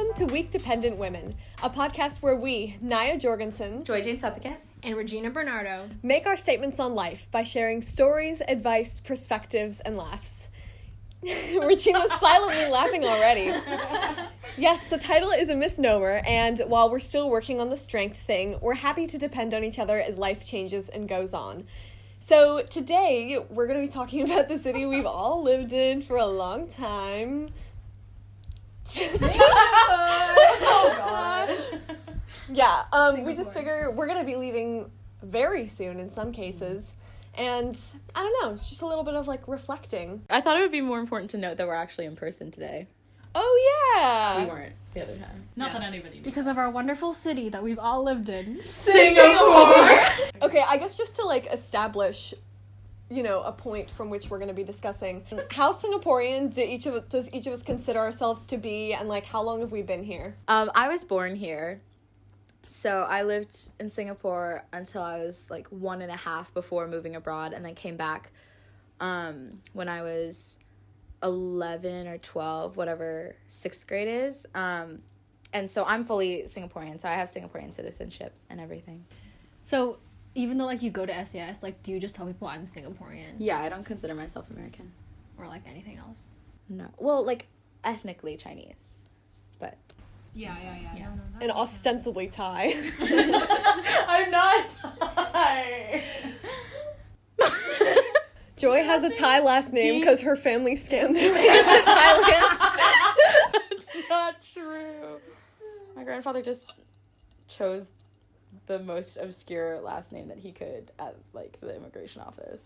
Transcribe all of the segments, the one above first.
Welcome to Week Dependent Women, a podcast where we, Naya Jorgensen, Jaeunsubhakij, and Regina Bernardo, make our statements on life by sharing stories, advice, perspectives, and laughs. Regina's silently laughing already. Yes, the title is a misnomer, and while we're still working on the strength thing, we're happy to depend on each other as life changes and goes on. So today, we're going to be talking about the city we've all lived in for a long time. Oh, God. Yeah, we just figure we're going to be leaving very soon in some cases. And I don't know, it's just a little bit of like reflecting. I thought it would be more important to note that we're actually in person today. Oh, yeah. We weren't the other time. Not that anybody knew. because of our wonderful city that we've all lived in. Singapore! Okay, I guess just to like establish, you know, a point from which we're going to be discussing. How Singaporean does each of us consider ourselves to be, and like how long have we been here? I was born here. So I lived in Singapore until I was like 1.5 before moving abroad, and then came back when I was 11 or 12, whatever 6th grade is. And so I'm fully Singaporean, so I have Singaporean citizenship and everything. So, even though, like, you go to SES, like, do you just tell people I'm Singaporean? Yeah, I don't consider myself American. Or, like, anything else? No. Well, like, ethnically Chinese. But... Yeah. No, And ostensibly Thai. I'm not Thai! Joy has a Thai last name because her family scammed their way into Thailand. That's not true. My grandfather just chose the most obscure last name that he could at, like, the immigration office.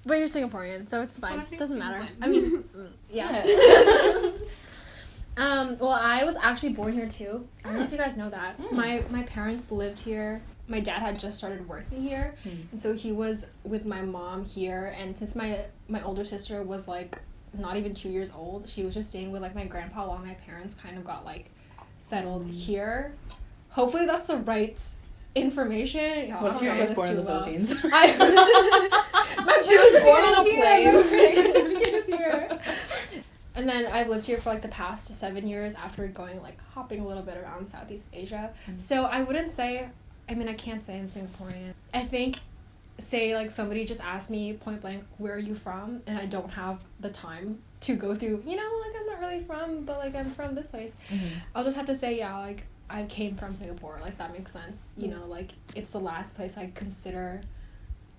But you're Singaporean, so it's fine. Well, I It think doesn't things matter. like- I mean, yeah. Well, I was actually born here too. I don't know if you guys know that. My parents lived here. My dad had just started working here, and so he was with my mom here. And since my older sister was like not even 2 years old, she was just staying with like my grandpa while my parents kind of got like settled here. Hopefully, that's the right information. Yeah, What if you were just born in the Philippines? My She was born on a plane. And then I've lived here for like the past 7 years after going like hopping a little bit around Southeast Asia. So I wouldn't say, I mean, I can't say I'm Singaporean. I think, say like somebody just asked me point blank, where are you from? And I don't have the time to go through, you know, like I'm not really from, but like I'm from this place. I'll just have to say, yeah, like I came from Singapore. Like that makes sense. You know, like it's the last place I consider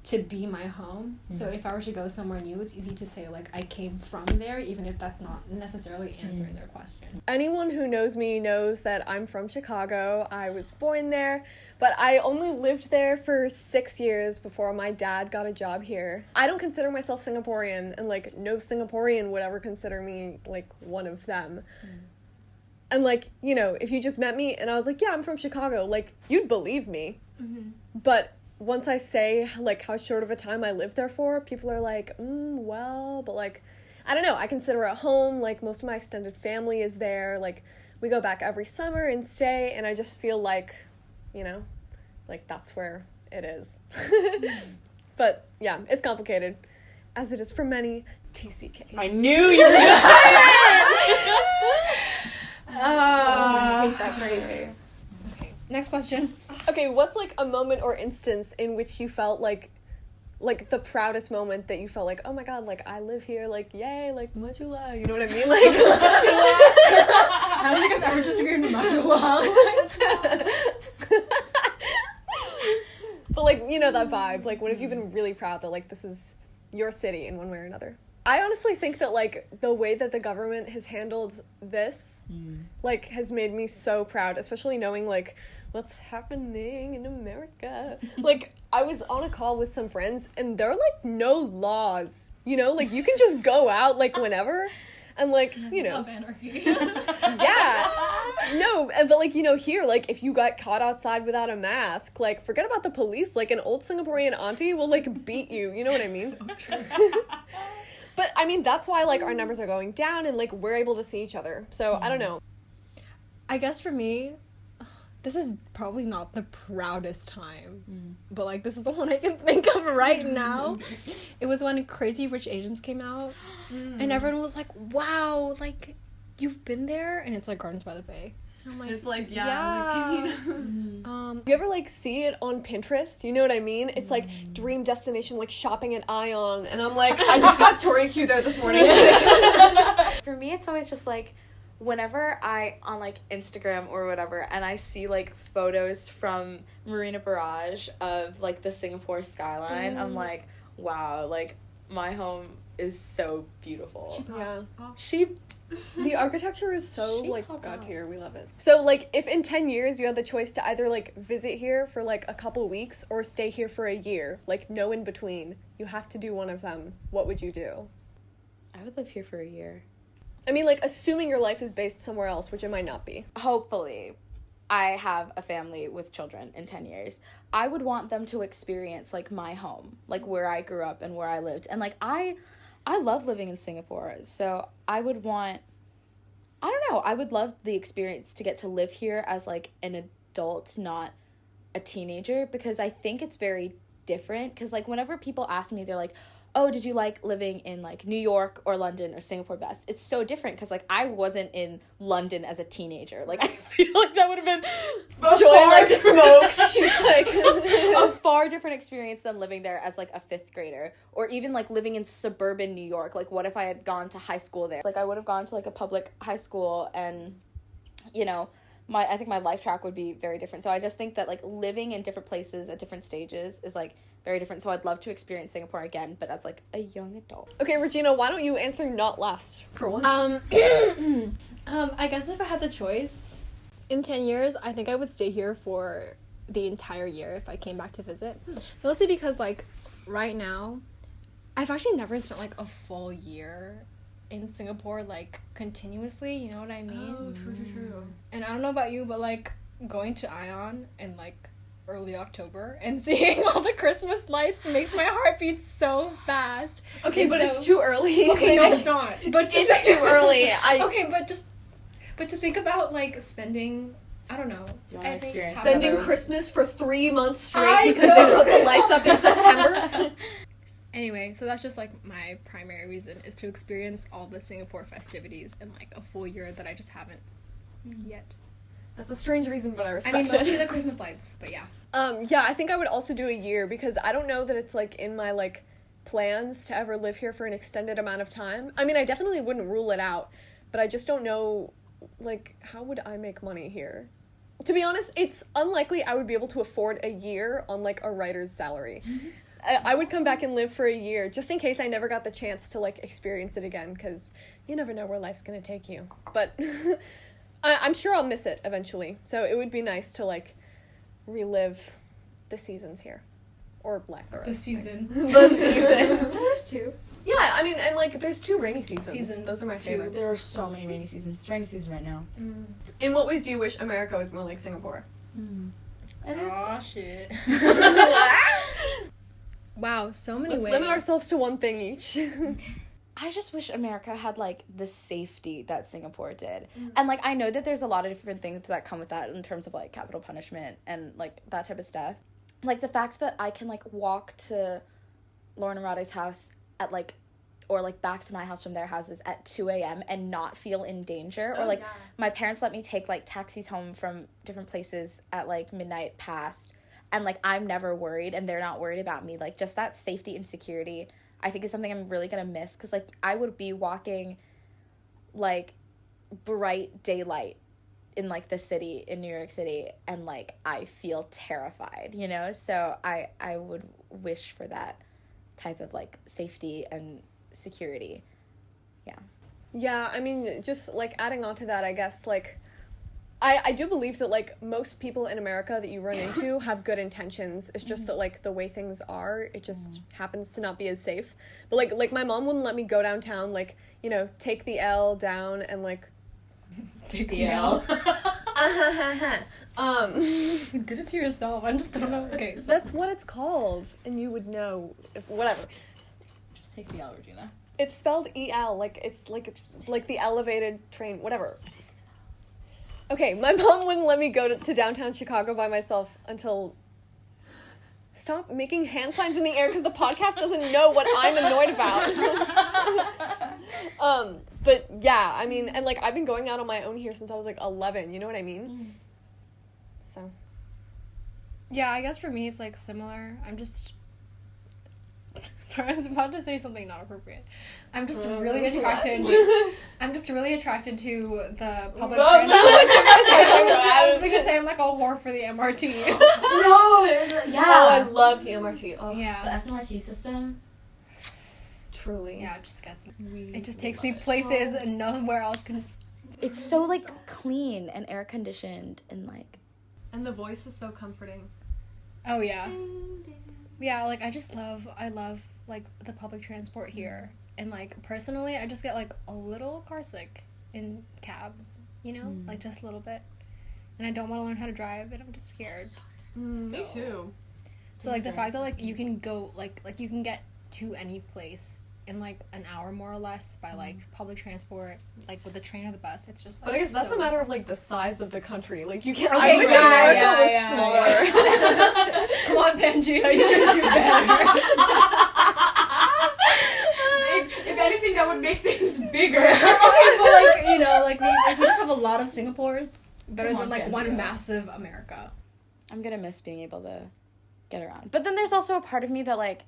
to be my home. So if I were to go somewhere new, it's easy to say like I came from there, even if that's not necessarily answering their question. Anyone who knows me knows that I'm from Chicago. I was born there, but I only lived there for 6 years before my dad got a job here. I don't consider myself Singaporean, and like no Singaporean would ever consider me like one of them. And like, you know, if you just met me and I was like, yeah, I'm from Chicago, like you'd believe me. But once I say, like, how short of a time I lived there for, people are like, well, but, like, I don't know, I consider it home, like, most of my extended family is there, like, we go back every summer and stay, and I just feel like, you know, like, that's where it is. But, yeah, it's complicated, as it is for many TCKs. I knew you were gonna say it! I hate that phrase. Next question. Okay, what's, like, a moment or instance in which you felt like the proudest moment that you felt like, oh my god, like, I live here, like, yay, like, Majula, you know what I mean? Like, I don't think I've ever disagreed with Majula. But, like, you know that vibe. Like, when have you been really proud that, like, this is your city in one way or another? I honestly think that, like, the way that the government has handled this, like, has made me so proud, especially knowing, like, what's happening in America. Like, I was on a call with some friends, and there are, like, no laws, you know? Like, you can just go out, like, whenever, and, like, you know. Love anarchy. Yeah. No, but, like, you know, here, like, if you got caught outside without a mask, like, forget about the police. Like, an old Singaporean auntie will, like, beat you. You know what I mean? So true. But, I mean, that's why, like, our numbers are going down and, like, we're able to see each other. So, I don't know. I guess for me, this is probably not the proudest time, but, like, this is the one I can think of right now. It was when Crazy Rich Asians came out, and everyone was like, wow, like, you've been there? And it's, like, Gardens by the Bay. I'm like, It's like, yeah. You ever like see it on Pinterest? You know what I mean? It's like dream destination, like shopping at Ion, and I'm like, I just got Tori there this morning. For me, it's always just like whenever I on like Instagram or whatever, and I see like photos from Marina Barrage of like the Singapore skyline, I'm like, wow, like my home is so beautiful. Yeah. She The architecture is so, She like, popped god out. tier. We love it. So, like, if in 10 years you had the choice to either, like, visit here for, like, a couple weeks or stay here for a year, like, no in between, you have to do one of them, what would you do? I would live here for a year. I mean, like, assuming your life is based somewhere else, which it might not be. Hopefully, I have a family with children in 10 years. I would want them to experience, like, my home, like, where I grew up and where I lived. And, like, I love living in Singapore, so I would want, I don't know, I would love the experience to get to live here as, like, an adult, not a teenager, because I think it's very different, because, like, whenever people ask me, they're like, oh, did you like living in, like, New York or London or Singapore best? It's so different, because, like, I wasn't in London as a teenager. Like, I feel like that would have been Joy, like, smokes. She's like... a far different experience than living there as, like, a 5th grader. Or even, like, living in suburban New York. Like, what if I had gone to high school there? Like, I would have gone to, like, a public high school, and, you know, I think my life track would be very different. So I just think that, like, living in different places at different stages is, like, very different. So I'd love to experience Singapore again, but as, like, a young adult. Okay, Regina, why don't you answer not last for once? I guess if I had the choice, in 10 years, I think I would stay here for the entire year if I came back to visit. Mostly because, like, right now, I've actually never spent, like, a full year in Singapore, like, continuously, you know what I mean? Oh, true. And I don't know about you, but, like, going to Ion in, like, early October and seeing all the Christmas lights makes my heart beat so fast. Okay, And but so- it's too early. Okay, no, it's not. But It's too early. Okay, but to think about, like, spending, I don't know. You wanna I think experience having- Spending Another- Christmas for 3 months straight I because they put the lights up in September. Anyway, so that's just, like, my primary reason is to experience all the Singapore festivities in, like, a full year that I just haven't yet. That's a strange reason, but I I respect mean, mostly it. the Christmas lights, but yeah. Yeah, I think I would also do a year because I don't know that it's, like, in my, like, plans to ever live here for an extended amount of time. I mean, I definitely wouldn't rule it out, but I just don't know, like, how would I make money here? To be honest, it's unlikely I would be able to afford a year on, like, a writer's salary. I would come back and live for a year just in case I never got the chance to, like, experience it again, because you never know where life's gonna take you. But I'm sure I'll miss it eventually, so it would be nice to, like, relive the seasons here. Or lack thereof. The season. The season. There's two. Yeah, I mean, and, like, there's 2 rainy seasons. Seasons, Those are my too. favorites. There are so many rainy seasons. It's rainy season right now. In what ways do you wish America was more like Singapore? And it's, Aw, shit. Wow, so many Let's ways. limit ourselves to one thing each. I just wish America had, like, the safety that Singapore did. And, like, I know that there's a lot of different things that come with that in terms of, like, capital punishment and, like, that type of stuff. Like, the fact that I can, like, walk to Lauren and Rade's house at, like, or, like, back to my house from their houses at 2 a.m. and not feel in danger. Or, like, my parents let me take, like, taxis home from different places at, like, midnight past. And, like, I'm never worried and they're not worried about me. Like, just that safety and security, I think is something I'm really going to miss. Because, like, I would be walking, like, bright daylight in, like, the city, in New York City. And, like, I feel terrified, you know? So I would wish for that type of, like, safety and security. Yeah. Yeah, I mean, just, like, adding on to that, I guess, like, I do believe that, like, most people in America that you run into have good intentions. It's just that, like, the way things are, it just happens to not be as safe. But, like my mom wouldn't let me go downtown, like, you know, take the L down and, like... Take the L. You did it to yourself. I just don't know. Okay. So That's what it's called, and you would know. Whatever. Just take the L, Regina. It's spelled E-L, like, it's, like the elevated train, whatever. Okay, my mom wouldn't let me go to downtown Chicago by myself until... Stop making hand signs in the air because the podcast doesn't know what I'm annoyed about. But yeah, I mean, and like I've been going out on my own here since I was like 11, you know what I mean? So Yeah, I guess for me it's like similar. Sorry, I was about to say something not appropriate. I'm just really attracted. I'm just really attracted to the public transport. I was gonna say I'm like a whore for the MRT. No, yeah. Oh, I love the MRT. Oh, Yeah. The SMRT system. truly. Yeah, it just gets me. It just takes me places and nowhere else can. It's so like clean and air conditioned and like. And the voice is so comforting. Oh yeah. Yeah, like I love like the public transport here. And like personally I just get like a little car sick in cabs, you know? Like just a little bit. And I don't want to learn how to drive and I'm just scared. Me too. So like the fact that like you can go like you can get to any place in like an hour more or less by like public transport, like with the train or the bus, it's just like, But I guess that's so a matter of like the size of the country. Like you can't. Okay, I wish yeah, America was yeah, smaller. Come on, Pangea, you can do better. If anything, that would make things bigger. Okay, but like, you know, like we just have a lot of Singapores better Come than on, like Pangea. one massive America. I'm gonna miss being able to get around. But then there's also a part of me that like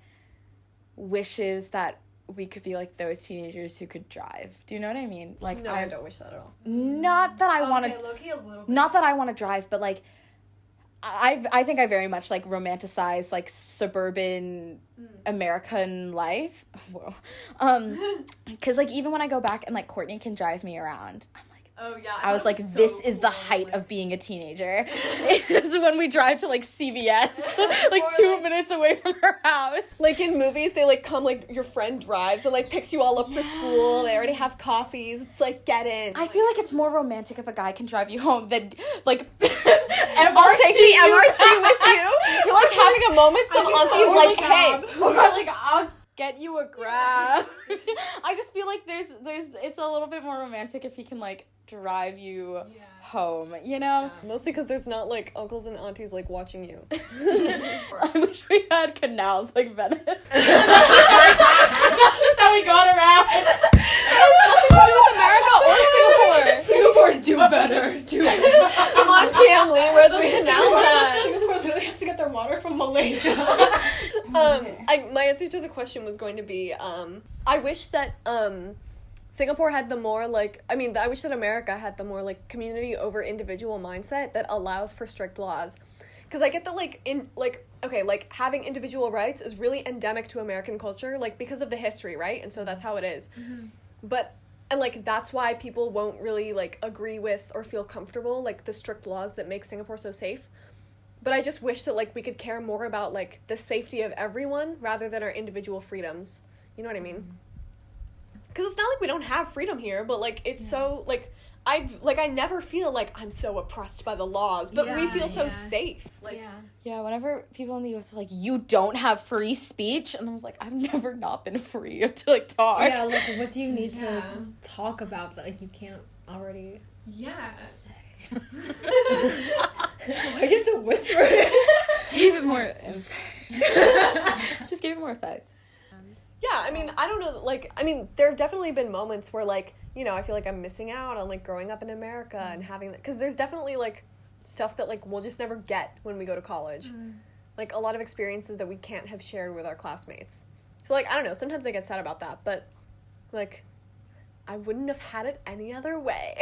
wishes that we could be like those teenagers who could drive. Do you know what I mean? Like No, I don't wish that at all. not that I want to Loki a little bit. not that I want to drive, but like I think I very much like romanticize like suburban American life. Whoa. Cuz like even when I go back and like Courtney can drive me around, I'm like, Oh yeah. I was like, this is the height of being a teenager. Is when we drive to like CVS, like 2 minutes away from her house. Like in movies, they like come like your friend drives and like picks you all up for school. They already have coffees. It's like get in. I feel like it's more romantic if a guy can drive you home than like I'll take the MRT with you. You're like having a moment. Some auntie's like, hey. or like I'll get you a grab. I just feel like there's it's a little bit more romantic if he can like drive you home, you know? Mostly because there's not like uncles and aunties like watching you. I wish we had canals like Venice. That's just how we got around. Nothing to do with America or Singapore. Singapore do better. Come on, family, where are those canals at? Singapore literally has to get their water from Malaysia. My answer to the question was going to be, I wish that Singapore had the more like, I wish that America had the more like community over individual mindset that allows for strict laws. Because I get that having individual rights is really endemic to American culture, like because of the history, right? And so that's how it is. But and like that's why people won't really like agree with or feel comfortable like the strict laws that make Singapore so safe. But I just wish that like we could care more about like the safety of everyone rather than our individual freedoms. You know what I mean? Because it's not like we don't have freedom here, but like it's so like I never feel like I'm so oppressed by the laws, but we feel so safe. Like Yeah, whenever people in the US are like, you don't have free speech, and I was like, I've never not been free to like talk. Yeah, like what do you need to talk about that like you can't already say? Why do you have to whisper it? Give it more. Just give it more effect. yeah, I don't know, like there have definitely been moments where like, you know, I feel like I'm missing out on like growing up in America and having that, because there's definitely like stuff that like we'll just never get when we go to college. Like a lot of experiences that we can't have shared with our classmates. So like I don't know, sometimes I get sad about that, but like I wouldn't have had it any other way.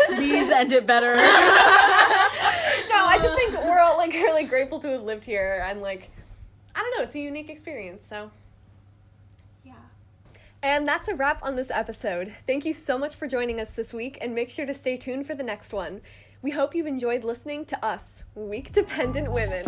Please end it better. No, I just think we're all like really grateful to have lived here, and like I don't know, it's a unique experience. So and that's a wrap on this episode. Thank you so much for joining us this week, and make sure to stay tuned for the next one. We hope you've enjoyed listening to us, week-dependent women.